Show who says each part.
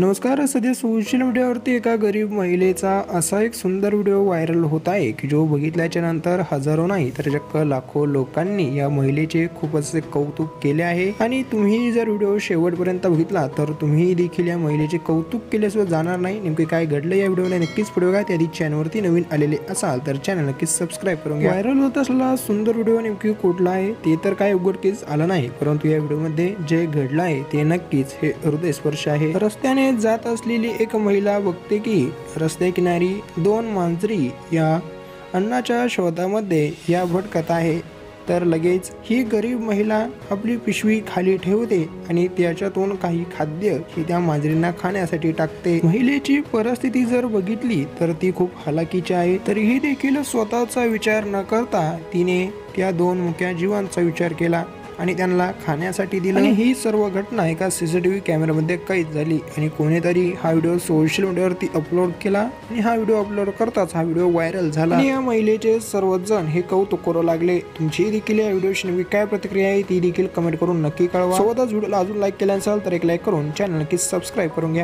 Speaker 1: नमस्कार. सध्या सोशल मीडियावरती एका गरीब महिलेचा असा एक सुंदर व्हिडिओ व्हायरल होत आहे की जो बघितल्याच्या नंतर हजारो नाही तर चक्क लाखो लोकांनी या महिलेचे खूप असे कौतुक केले आहे. आणि तुम्ही जर व्हिडिओ शेवटपर्यंत बघितला तर तुम्ही देखील या महिलेचे कौतुक केल्याशिवाय जाणार नाही. नेमके काय घडलं या व्हिडिओला नक्कीच पुढे बघा. त्याआधी चॅनलवरती नवीन आलेले असाल तर चॅनल नक्कीच सबस्क्राईब करून घ्या. व्हायरल होत असलेला सुंदर व्हिडिओ नेमकी कुठला आहे ते तर काय उघडकीस आलं नाही, परंतु या व्हिडिओमध्ये जे घडलं आहे ते नक्कीच हे हृदयस्पर्शी आहे. रस्त्याने जात असलेली एक महिला बघते की रस्त्याकिनारी दोन मांजरी या अन्नाच्या शोधामध्ये या भटकत आहे. तर लगेच ही गरीब महिला आपली पिशवी खाली ठेवते आणि त्याच्यातून काही खाद्य ही त्या मांजरींना खाण्यासाठी टाकते. महिलेची परिस्थिती जर बघितली तर ती खूप हालाकीची आहे. तरीही देखील स्वतःचा विचार न करता तिने त्या दोन मुक्या जीवांचा विचार केला आणि त्यांना खाण्यासाठी दिलं. आणि ही सर्व घटना एका सीसीटीव्ही कॅमेऱ्यामध्ये कैद झाली आणि कोणीतरी हा व्हिडिओ सोशल मीडियावरती अपलोड केला आणि हा व्हिडिओ अपलोड करताच हा व्हिडिओ व्हायरल झाला आणि या महिलेचे सर्वजण हे कौतुक करू लागले. तुमची देखील या व्हिडिओशी नेमकी काय प्रतिक्रिया आहे ती देखील कमेंट करून नक्की कळवा. सोबतच व्हिडिओला अजून लाईक केला असेल तर एक लाईक करून चॅनल नक्की सबस्क्राईब करून घ्या.